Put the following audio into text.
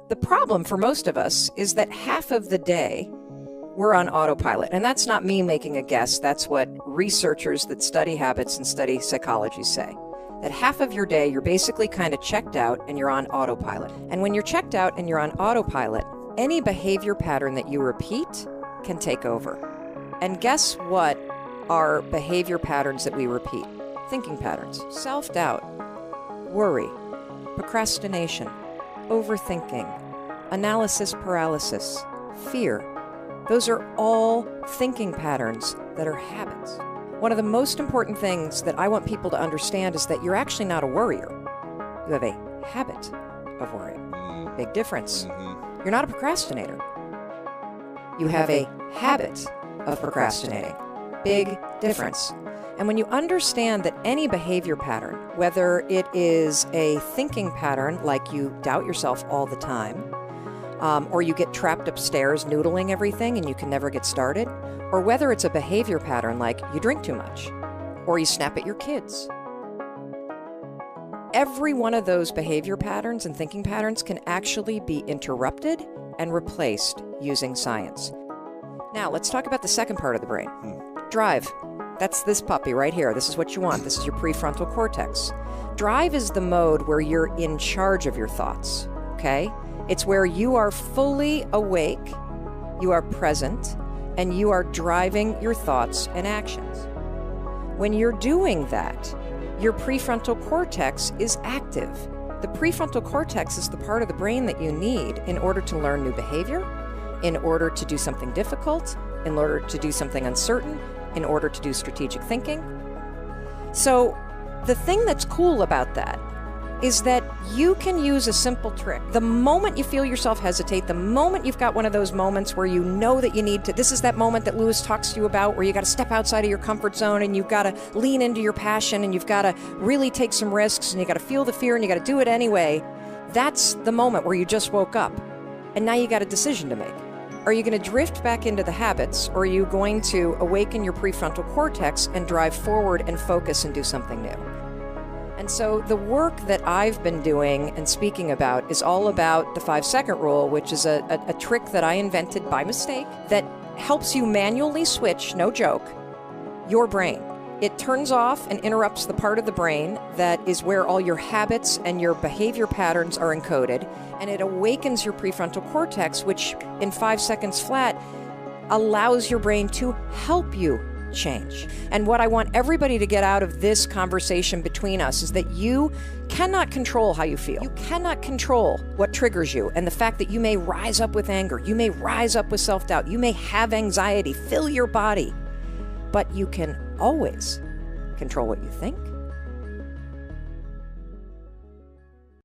The problem for most of us is that half of the day we're on autopilot. And that's not me making a guess. That's what researchers that study habits and study psychology say. That half of your day, you're basically kind of checked out and you're on autopilot. And when you're checked out and you're on autopilot, any behavior pattern that you repeat can take over. And guess what are behavior patterns that we repeat? Thinking patterns. Self-doubt, worry, procrastination, overthinking, analysis paralysis, fear. Those are all thinking patterns that are habits. One of the most important things that I want people to understand is that you're actually not a worrier. You have a habit of worrying. Big difference. You're not a procrastinator. You have a habit of procrastinating. Big difference. And when you understand that any behavior pattern, whether it is a thinking pattern like you doubt yourself all the time, or you get trapped upstairs noodling everything and you can never get started, or whether it's a behavior pattern like you drink too much, or you snap at your kids. Every one of those behavior patterns and thinking patterns can actually be interrupted and replaced using science. Now, let's talk about the second part of the brain. Drive. That's this puppy right here. This is what you want. This is your prefrontal cortex. Drive is the mode where you're in charge of your thoughts, okay? It's where you are fully awake, you are present, and you are driving your thoughts and actions. When you're doing that, your prefrontal cortex is active. The prefrontal cortex is the part of the brain that you need in order to learn new behavior, in order to do something difficult, in order to do something uncertain, in order to do strategic thinking. So the thing that's cool about that is that you can use a simple trick. The moment you feel yourself hesitate, the moment you've got one of those moments where you know that you need to, this is that moment that Lewis talks to you about where you got to step outside of your comfort zone and you've got to lean into your passion and you've got to really take some risks and you got to feel the fear and you got to do it anyway. That's the moment where you just woke up and now you got a decision to make. Are you going to drift back into the habits, or are you going to awaken your prefrontal cortex and drive forward and focus and do something new? And so the work that I've been doing and speaking about is all about the 5-second rule, which is a trick that I invented by mistake that helps you manually switch, no joke, your brain. It turns off and interrupts the part of the brain that is where all your habits and your behavior patterns are encoded, and it awakens your prefrontal cortex, which in 5 seconds flat allows your brain to help you change. And what I want everybody to get out of this conversation between us is that you cannot control how you feel. You cannot control what triggers you, and the fact that you may rise up with anger, you may rise up with self-doubt, you may have anxiety fill your body, but you can always control what you think,